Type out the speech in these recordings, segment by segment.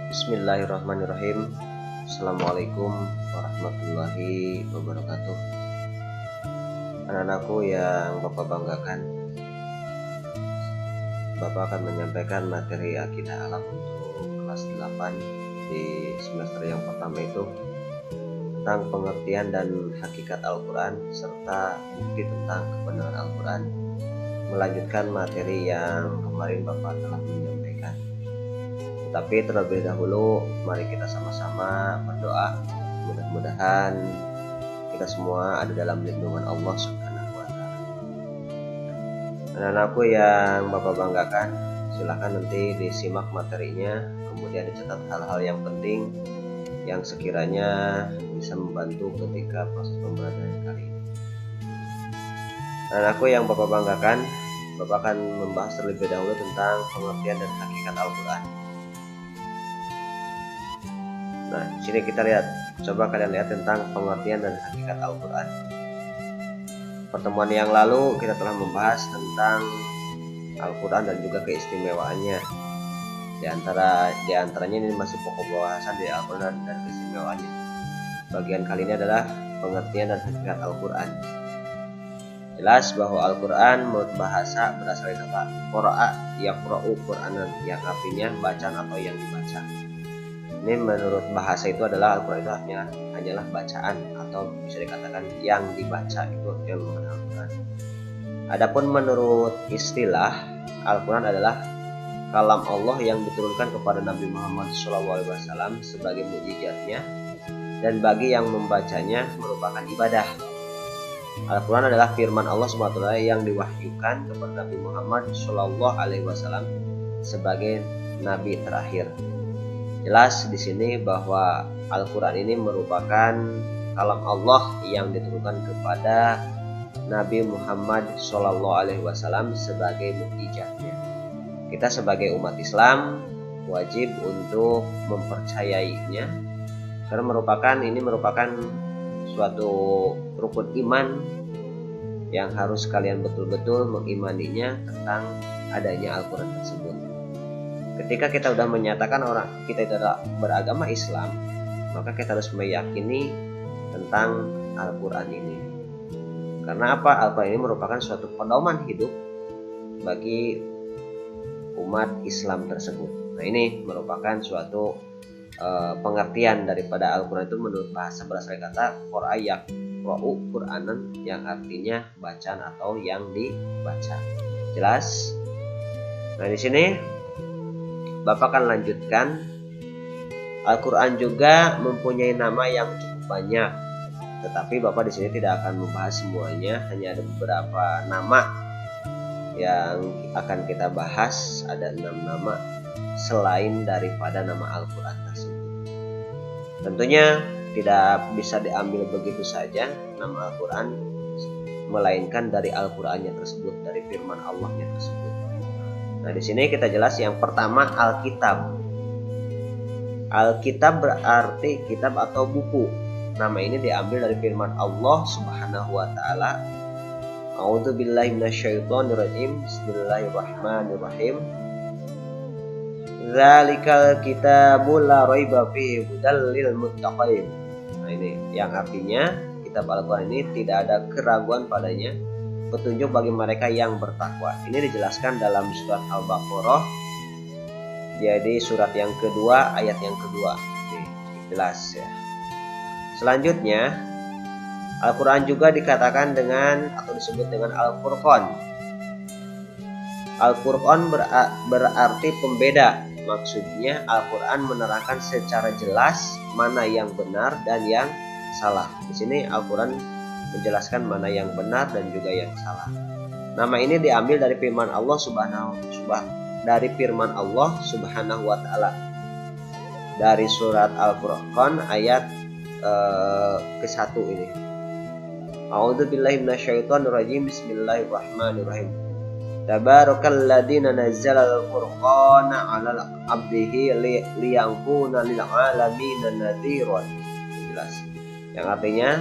Bismillahirrahmanirrahim. Assalamualaikum warahmatullahi wabarakatuh. Anak-anakku yang Bapak banggakan, Bapak akan menyampaikan materi akidah alam untuk kelas 8 di semester yang pertama itu tentang pengertian dan hakikat Al-Quran serta bukti tentang kebenaran Al-Quran, melanjutkan materi yang kemarin Bapak telah menyampaikan. Tapi terlebih dahulu mari kita sama-sama berdoa, mudah-mudahan kita semua ada dalam lindungan Allah Subhanahu wa Ta'ala. Anak-anakku yang Bapak banggakan, silahkan nanti disimak materinya, kemudian dicatat hal-hal yang penting yang sekiranya bisa membantu ketika proses pembelajaran kali ini. Anak-anakku yang Bapak banggakan, Bapak akan membahas terlebih dahulu tentang pengertian dan hakikat Al-Quran. Nah, di sini kita lihat, coba kalian lihat tentang pengertian dan hakikat Al-Quran. Pertemuan yang lalu kita telah membahas tentang Al-Quran dan juga keistimewaannya. Di antaranya ini masih pokok bahasan di Al-Quran dan keistimewaannya. Bagian kali ini adalah pengertian dan hakikat Al-Quran. Jelas bahwa Al-Quran menurut bahasa berasal dari kata qara'a yaqra'u Qur'anan, yang artinya bacaan atau yang dibaca. Ini menurut bahasa itu adalah Al-Quran itu hanyalah bacaan atau bisa dikatakan yang dibaca, itu yang mengenal Al-Quran. Adapun menurut istilah, Al-Quran adalah kalam Allah yang diturunkan kepada Nabi Muhammad SAW sebagai mukjizatnya, dan bagi yang membacanya merupakan ibadah. Al-Quran adalah firman Allah SWT yang diwahyukan kepada Nabi Muhammad SAW sebagai Nabi terakhir. Jelas di sini bahwa Al-Quran ini merupakan kalam Allah yang diturunkan kepada Nabi Muhammad SAW sebagai mukjizatnya. Kita sebagai umat Islam wajib untuk mempercayainya, karena ini merupakan suatu rukun iman yang harus kalian betul-betul mengimaninya tentang adanya Al-Quran tersebut. Ketika kita sudah menyatakan kita itu adalah beragama Islam, maka kita harus meyakini tentang Al-Quran ini. Karena apa? Al-Quran ini merupakan suatu pedoman hidup bagi umat Islam tersebut. Nah, ini merupakan suatu pengertian daripada Al-Quran itu menurut bahasa berasal dari kata qara'a yaqra'u Qur'anan, yang artinya bacaan atau yang dibaca. Jelas? Nah, di sini Bapak akan lanjutkan. Al-Quran juga mempunyai nama yang cukup banyak, tetapi Bapak di sini tidak akan membahas semuanya, hanya ada beberapa nama yang akan kita bahas. Ada 6 nama selain daripada nama Al-Quran tersebut. Tentunya tidak bisa diambil begitu saja nama Al-Quran, melainkan dari Al-Qurannya tersebut, dari firman Allahnya tersebut. Nah, di sini kita jelas yang pertama Alkitab. Alkitab berarti kitab atau buku. Nama ini diambil dari firman Allah Subhanahu wa Ta'ala. A'udzubillahi minasyaitonirrajim. Bismillahirrahmanirrahim. Dzalikal kitabu la raiba fihi hudal lil muttaqin. Nah, ini yang artinya kitab Al-Quran ini tidak ada keraguan padanya, petunjuk bagi mereka yang bertakwa. Ini dijelaskan dalam surat Al-Baqarah, jadi surat yang kedua, ayat yang kedua. Ini jelas ya. Selanjutnya, Al-Quran juga dikatakan dengan atau disebut dengan Al-Furqan. Al-Furqan berarti pembeda. Maksudnya Al-Quran menerangkan secara jelas mana yang benar dan yang salah. Di sini Al-Quran menjelaskan mana yang benar dan juga yang salah. Nama ini diambil dari firman Allah Subhanahu wa Ta'ala dari surat Al-Furqan ayat ke-1 ini. A'udzubillahi minasyaitonirrajim. Bismillahirrahmanirrahim. Tabarakalladzi nazzala al-furqana 'ala 'abdihi liyakuna lil 'alamin nadhiran. Jelas. Yang artinya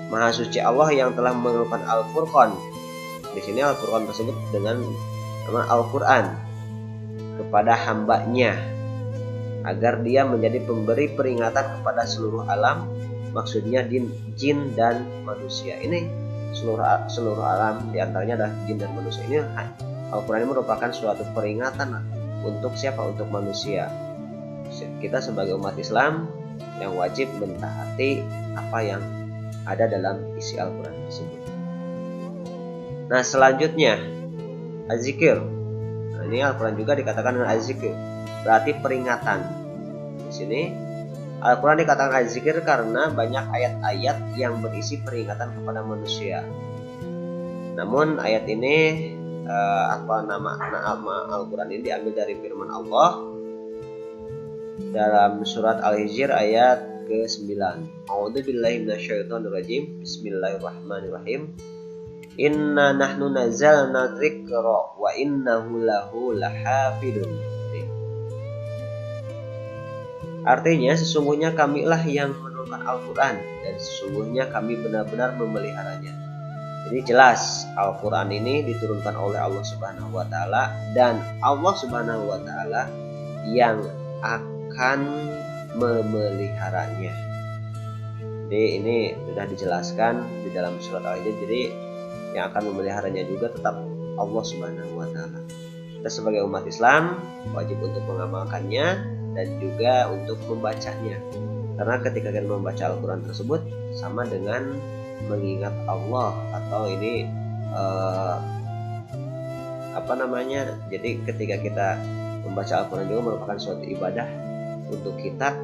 Maha suci Allah yang telah menurunkan Al-Furqan. Di sini Al-Furqan tersebut dengan nama Al-Quran kepada hambanya agar dia menjadi pemberi peringatan kepada seluruh alam, maksudnya jin dan manusia. Ini seluruh alam, diantaranya adalah jin dan manusia. Ini Al-Quran ini merupakan suatu peringatan untuk siapa? Untuk manusia. Kita sebagai umat Islam yang wajib mentaati apa yang ada dalam isi Al-Quran tersebut. Nah, selanjutnya az-zikir. Nah, ini Al-Quran juga dikatakan dengan az-zikir, berarti peringatan. Di sini Al-Quran dikatakan az-zikir karena banyak ayat-ayat yang berisi peringatan kepada manusia. Namun ayat ini nama Al-Quran ini diambil dari firman Allah dalam surat Al-Hijr ayat ke-9. A'udzubillahi minasyaitonirrajim. Bismillahirrahmanirrahim. Inna nahnu nazzalna dzikra wa innahu lahu lahafidun. Artinya, sesungguhnya kamilah yang menurunkan Al-Quran dan sesungguhnya kami benar-benar memeliharanya. Jadi jelas Al-Quran ini diturunkan oleh Allah Subhanahu wa Ta'ala, dan Allah Subhanahu wa Ta'ala yang akan memeliharanya. Jadi ini sudah dijelaskan di dalam surat Al-Hijr. Jadi yang akan memeliharanya juga tetap Allah Subhanahu wa Ta'ala. Kita sebagai umat Islam wajib untuk mengamalkannya dan juga untuk membacanya. Karena ketika kita membaca Al-Quran tersebut sama dengan mengingat Allah, atau ini jadi ketika kita membaca Al-Quran juga merupakan suatu ibadah untuk kita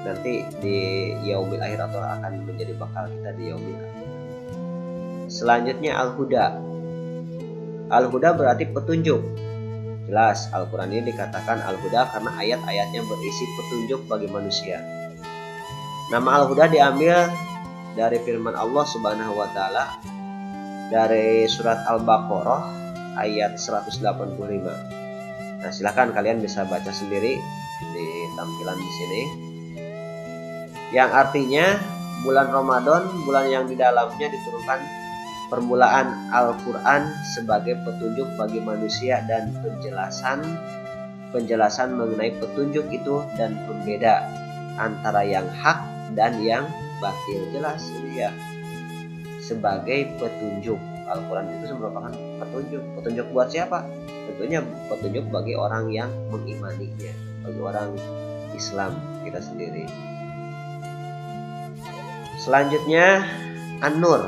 nanti di yaumil akhir, atau akan menjadi bakal kita di yaumil akhir. Selanjutnya Al-Huda. Al-Huda berarti petunjuk. Jelas Al-Quran ini dikatakan Al-Huda karena ayat-ayatnya berisi petunjuk bagi manusia. Nama Al-Huda diambil dari firman Allah Subhanahu wa Ta'ala dari surat Al-Baqarah ayat 185. Nah, silakan kalian bisa baca sendiri di tampilan di sini. Yang artinya bulan Ramadan, bulan yang di dalamnya diturunkan permulaan Al-Quran sebagai petunjuk bagi manusia dan penjelasan mengenai petunjuk itu dan pembeda antara yang hak dan yang batil. Jelas ini ya, sebagai petunjuk. Al-Quran itu merupakan petunjuk buat siapa? Tentunya petunjuk bagi orang yang mengimaninya, bagi orang Islam kita sendiri. Selanjutnya An-Nur.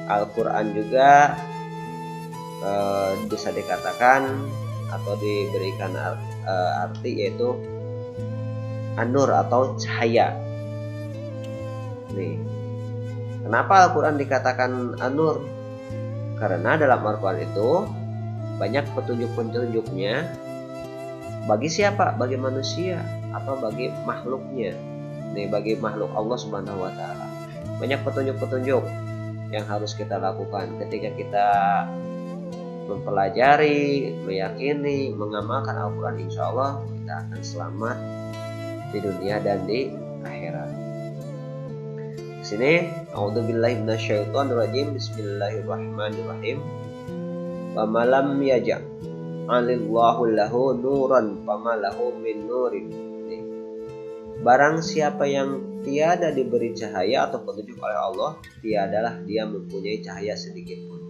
Al-Quran juga bisa dikatakan atau diberikan arti yaitu An-Nur atau cahaya. Nih, kenapa Al-Quran dikatakan An-Nur? Karena dalam Al-Quran itu banyak petunjuk-petunjuknya bagi siapa? Bagi manusia atau bagi makhluknya. Nih, bagi makhluk Allah Subhanahu wa Ta'ala. Banyak petunjuk-petunjuk yang harus kita lakukan ketika kita mempelajari, meyakini, mengamalkan Al-Quran. Insya Allah kita akan selamat di dunia dan di akhirat. Di sini, A'udzubillahi minasyaitonirrajim. Bismillahirrahmanirrahim. Wa malam yaja' alillahu lahu nuran fama lahu min nurin. Barang siapa yang tiada diberi cahaya atau petunjuk oleh Allah, tiadalah dia mempunyai cahaya sedikit pun.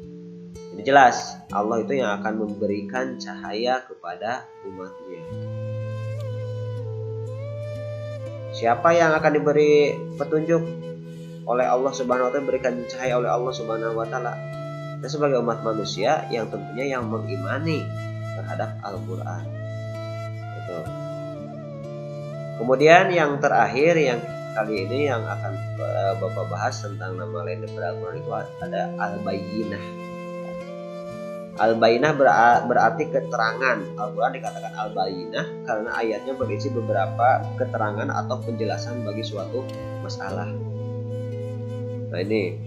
Jadi jelas Allah itu yang akan memberikan cahaya kepada umatnya. Siapa yang akan diberi petunjuk oleh Allah Subhanahu wa Ta'ala, berikan cahaya oleh Allah Subhanahu wa Ta'ala? Kita sebagai umat manusia yang tentunya yang mengimani terhadap Al-Quran. Itu. Kemudian yang terakhir yang kali ini yang akan Bapak bahas tentang nama lain daripada Al-Quran itu ada Al-Bayyinah. Al-Bayyinah berarti keterangan. Al-Quran dikatakan Al-Bayyinah karena ayatnya berisi beberapa keterangan atau penjelasan bagi suatu masalah. Nah, ini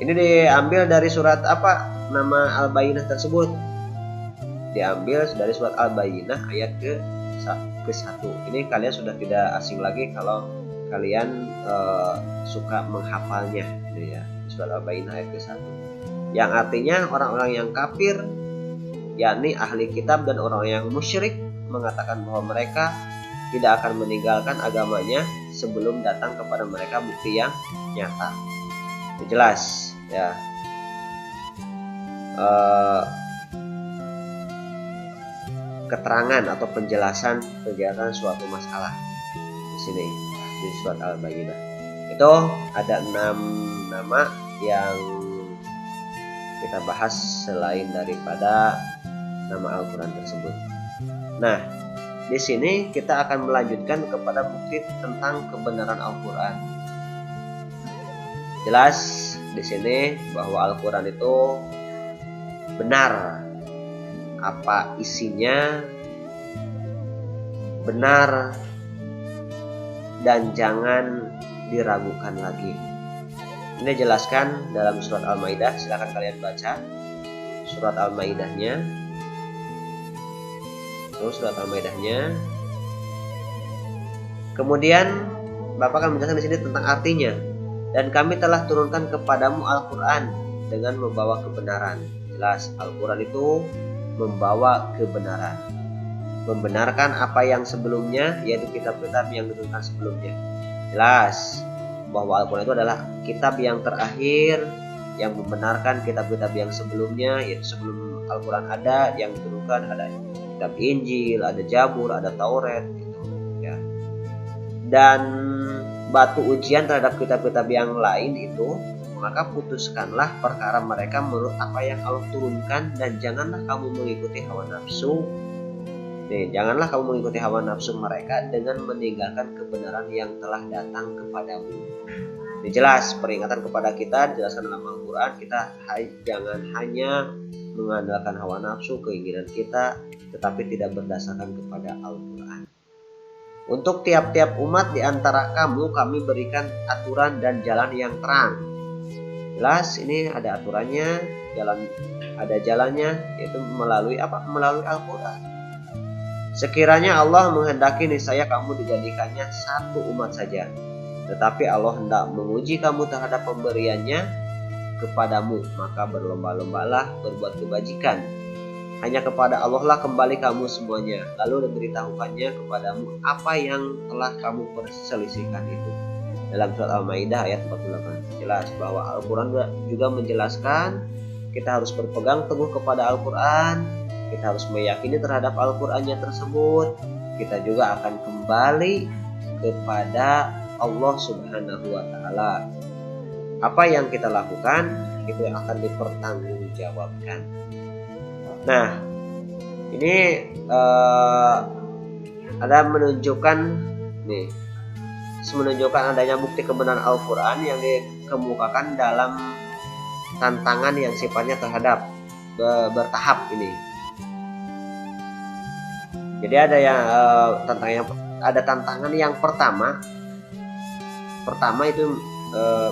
diambil dari surat apa nama Al-Bayyinah tersebut? Diambil dari surat Al-Bayyinah ayat ke-1. Ini kalian sudah tidak asing lagi kalau kalian suka menghafalnya, gitu ya. Surat Al-Bayyinah ayat ke-1. Yang artinya orang-orang yang kafir, yakni ahli kitab dan orang yang musyrik, mengatakan bahwa mereka tidak akan meninggalkan agamanya sebelum datang kepada mereka bukti yang nyata. Itu jelas ya. Keterangan atau penjelasan suatu masalah di sini di surat Al-Baqarah. Itu ada 6 nama yang kita bahas selain daripada nama Al-Quran tersebut. Nah, di sini kita akan melanjutkan kepada bukti tentang kebenaran Al-Quran. Jelas di sini bahwa Al-Quran itu benar, apa isinya benar dan jangan diragukan lagi. Ini jelaskan dalam surat Al-Maidah. Silakan kalian baca surat Al-Maidahnya. Surat Al-Maidahnya. Kemudian Bapak akan menjelaskan di sini tentang artinya. Dan kami telah turunkan kepadamu Al-Quran dengan membawa kebenaran. Jelas, Al-Quran itu membawa kebenaran, membenarkan apa yang sebelumnya, yaitu kitab-kitab yang diturunkan sebelumnya. Jelas bahwa Al-Quran itu adalah kitab yang terakhir yang membenarkan kitab-kitab yang sebelumnya, yaitu sebelum Al-Quran ada yang diturunkan, ada kitab Injil, ada Zabur, ada Taurat gitu, ya. Dan batu ujian terhadap kitab-kitab yang lain itu, maka putuskanlah perkara mereka menurut apa yang Allah turunkan, dan janganlah kamu mengikuti hawa nafsu. Janganlah kamu mengikuti hawa nafsu mereka dengan meninggalkan kebenaran yang telah datang kepadamu. Ini jelas peringatan kepada kita, dijelaskan dalam Al-Quran, kita jangan hanya mengandalkan hawa nafsu, keinginan kita, tetapi tidak berdasarkan kepada Al-Quran. Untuk tiap-tiap umat di antara kamu kami berikan aturan dan jalan yang terang. Jelas ini ada aturannya, ada jalannya, yaitu melalui apa? Melalui Al-Quran. Sekiranya Allah menghendaki, niscaya kamu dijadikannya satu umat saja. Tetapi Allah hendak menguji kamu terhadap pemberiannya kepadamu, maka berlomba-lombalah berbuat kebajikan. Hanya kepada Allah lah kembali kamu semuanya. Lalu diberitahukannya kepadamu apa yang telah kamu perselisihkan itu. Dalam surat Al-Maidah ayat 48. Jelas bahwa Al-Quran juga menjelaskan kita harus berpegang teguh kepada Al-Quran. Kita harus meyakini terhadap Al-Qurannya tersebut. Kita juga akan kembali kepada Allah Subhanahu wa Ta'ala. Apa yang kita lakukan itu yang akan dipertanggungjawabkan. Nah, ini ada menunjukkan adanya bukti kebenaran Al-Quran yang dikemukakan dalam tantangan yang sifatnya terhadap bertahap ini. Jadi ada tantangan yang pertama itu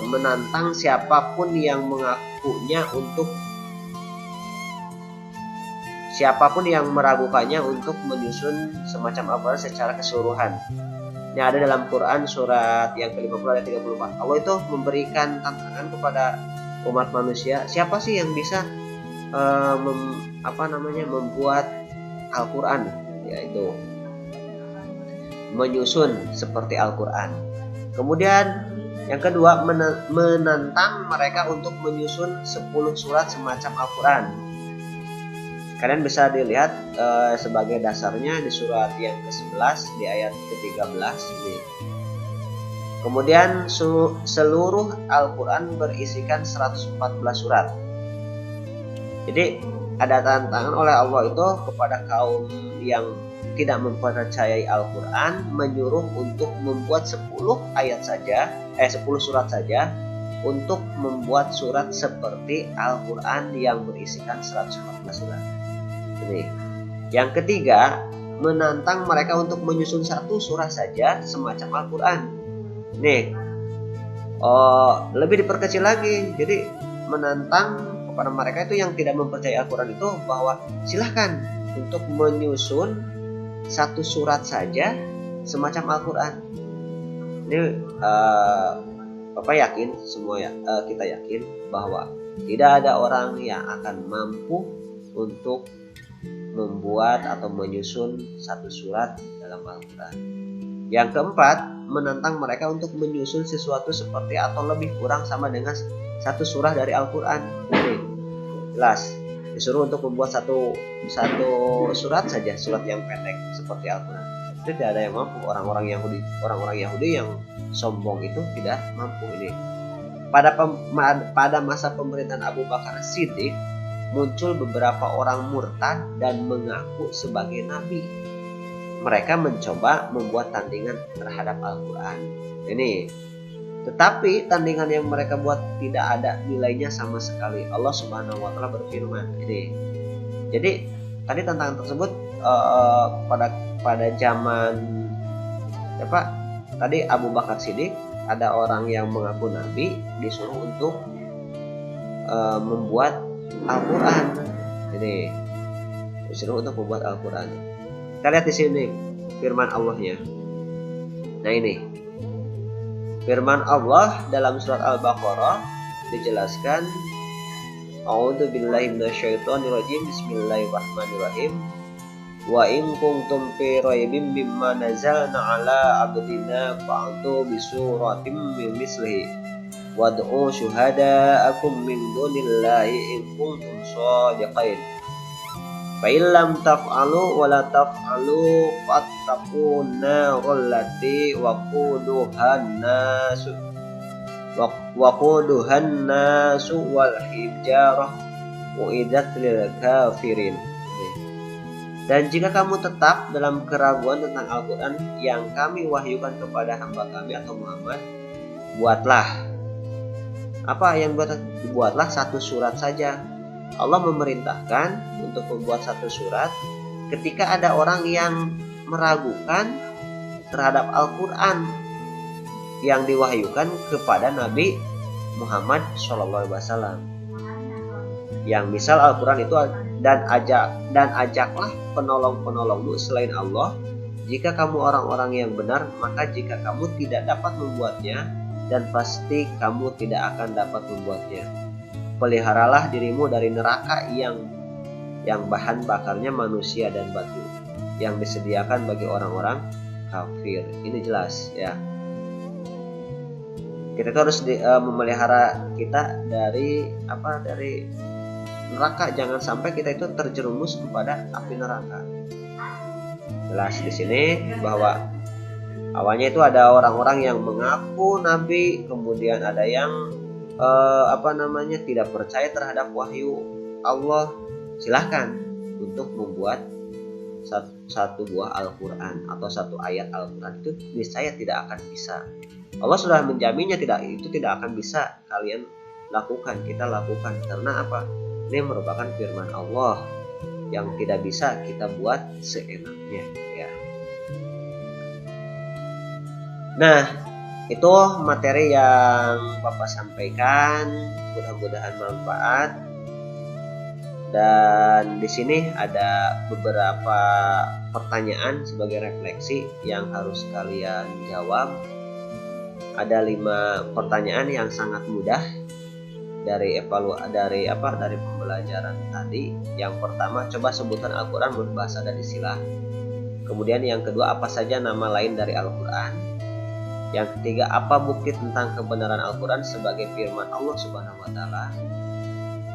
menantang siapapun yang mengakunya siapapun yang meragukannya untuk menyusun semacam Al-Quran secara keseluruhan. Ini ada dalam Quran surat yang ke-50 ayat 34. Allah itu memberikan tantangan kepada umat manusia. Siapa sih yang bisa membuat Al-Quran, yaitu menyusun seperti Al-Quran. Kemudian yang kedua, menantang mereka untuk menyusun 10 surat semacam Al-Quran. Kalian bisa dilihat sebagai dasarnya di surat yang ke-11 di ayat ke-13 ini. Kemudian seluruh Al-Quran berisikan 114 surat. Jadi ada tantangan oleh Allah itu kepada kaum yang tidak mempercayai Al-Quran, menyuruh untuk membuat 10 surat saja untuk membuat surat seperti Al-Quran yang berisikan 114 surat. Ini. Yang ketiga, menantang mereka untuk menyusun 1 surah saja semacam Al-Quran. Nih, lebih diperkecil lagi. Jadi menantang kepada mereka itu yang tidak mempercayai Al-Quran itu bahwa silahkan untuk menyusun 1 surat saja semacam Al-Quran. Ini Bapak yakin, kita yakin bahwa tidak ada orang yang akan mampu untuk membuat atau menyusun satu surat dalam Al-Quran. Yang keempat, menantang mereka untuk menyusun sesuatu seperti atau lebih kurang sama dengan satu surah dari Al-Quran. Ini jelas disuruh untuk membuat satu surat saja, surat yang pendek seperti Al-Quran. Itu tidak ada yang mampu. Orang-orang Yahudi yang sombong itu tidak mampu ini. Pada masa pemerintahan Abu Bakar Siddiq, muncul beberapa orang murtad dan mengaku sebagai nabi. Mereka mencoba membuat tandingan terhadap Al-Quran. Ini, tetapi tandingan yang mereka buat tidak ada nilainya sama sekali. Allah Subhanahu wa Ta'ala berfirman ini. Jadi tadi tantangan tersebut pada zaman tadi Abu Bakar Siddiq, ada orang yang mengaku nabi disuruh untuk membuat Al-Quran. Ini disuruh untuk membuat Al-Quran. Kita lihat di sini firman Allahnya. Nah, ini firman Allah dalam surat Al-Baqarah dijelaskan, A'udzubillahi minasyaitonirrajim, Bismillahirrahmanirrahim. Wa in kuntum fi raibin mimma nazalna ala abdina fa'tu bisuratim min mislihi wad'u syuhada'akum min dunillahi in kuntum shadiqin. Fa in lam taf'alu wa la taf'alu fattaqun narul lati waquduhan nasu wal hijarah uiddat lil kafirin. Dan jika kamu tetap dalam keraguan tentang Al-Quran yang kami wahyukan kepada hamba kami atau Muhammad, buatlah satu surat saja. Allah memerintahkan untuk membuat satu surat ketika ada orang yang meragukan terhadap Al-Quran yang diwahyukan kepada Nabi Muhammad SAW. Yang misal Al-Quran itu dan ajaklah penolong-penolongmu selain Allah. Jika kamu orang-orang yang benar, maka jika kamu tidak dapat membuatnya, dan pasti kamu tidak akan dapat membuatnya, peliharalah dirimu dari neraka yang bahan bakarnya manusia dan batu, yang disediakan bagi orang-orang kafir. Ini jelas ya. Kita harus memelihara kita dari neraka, jangan sampai kita itu terjerumus kepada api neraka. Jelas di sini bahwa awalnya itu ada orang-orang yang mengaku nabi, kemudian ada yang tidak percaya terhadap wahyu Allah. Silahkan untuk membuat satu buah Al-Quran atau satu ayat Al-Quran, itu niscaya tidak akan bisa. Allah sudah menjaminnya itu tidak akan bisa kalian lakukan, kita lakukan. Karena apa? Ini merupakan firman Allah yang tidak bisa kita buat seenaknya ya. Nah, itu materi yang Bapak sampaikan, mudah-mudahan manfaat. Dan di sini ada beberapa pertanyaan sebagai refleksi yang harus kalian jawab. Ada 5 pertanyaan yang sangat mudah dari pembelajaran tadi. Yang pertama, coba sebutkan Al-Quran menurut bahasa dan istilah. Kemudian yang kedua, apa saja nama lain dari Al-Quran. Yang ketiga, apa bukti tentang kebenaran Al-Quran sebagai firman Allah Subhanahu wa Ta'ala.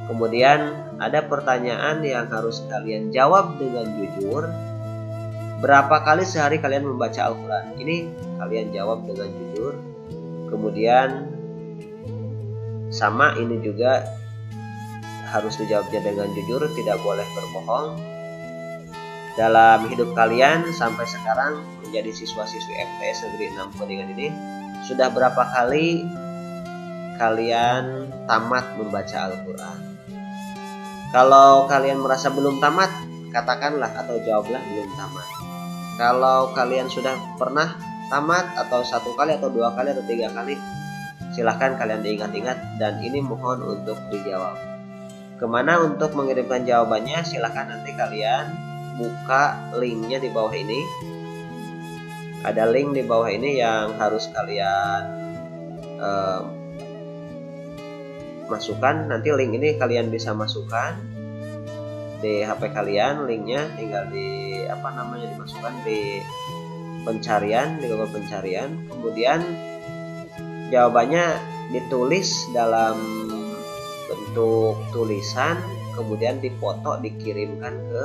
Kemudian ada pertanyaan yang harus kalian jawab dengan jujur. Berapa kali sehari kalian membaca Al-Quran? Ini kalian jawab dengan jujur. Kemudian sama, ini juga harus dijawabnya dengan jujur, tidak boleh berbohong. Dalam hidup kalian sampai sekarang menjadi siswa-siswi MTS Negeri 6 Kuningan ini, sudah berapa kali kalian tamat membaca Al-Quran? Kalau kalian merasa belum tamat, katakanlah atau jawablah belum tamat. Kalau kalian sudah pernah tamat, atau 1 kali atau 2 kali atau 3 kali, silahkan kalian diingat-ingat dan ini mohon untuk dijawab. Kemana untuk mengirimkan jawabannya? Silahkan nanti kalian buka linknya di bawah ini. Ada link di bawah ini yang harus kalian masukkan. Nanti link ini kalian bisa masukkan di HP kalian, linknya tinggal dimasukkan di pencarian, di Google pencarian, kemudian jawabannya ditulis dalam bentuk tulisan, kemudian dipoto, dikirimkan ke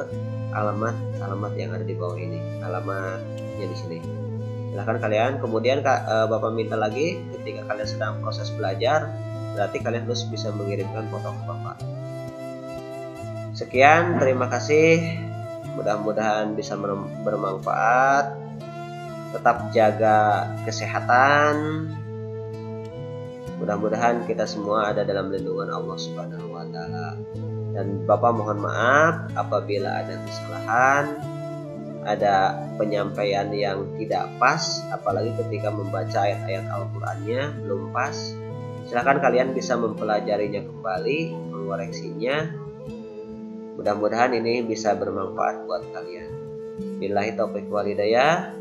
alamat yang ada di bawah ini, alamatnya di sini. Silahkan kalian, kemudian Bapak minta lagi ketika kalian sedang proses belajar, berarti kalian harus bisa mengirimkan foto ke Bapak. Sekian, terima kasih, mudah-mudahan bisa bermanfaat. Tetap jaga kesehatan, mudah-mudahan kita semua ada dalam lindungan Allah Subhanahu wa Ta'ala. Dan Bapak mohon maaf apabila ada kesalahan, ada penyampaian yang tidak pas, apalagi ketika membaca ayat-ayat Al-Qur'annya belum pas. Silahkan kalian bisa mempelajarinya kembali, mengoreksinya. Mudah-mudahan ini bisa bermanfaat buat kalian. Billahi taufiq wal hidayah.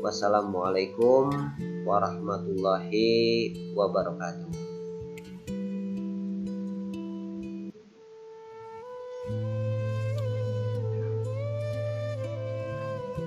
Wassalamualaikum warahmatullahi wabarakatuh.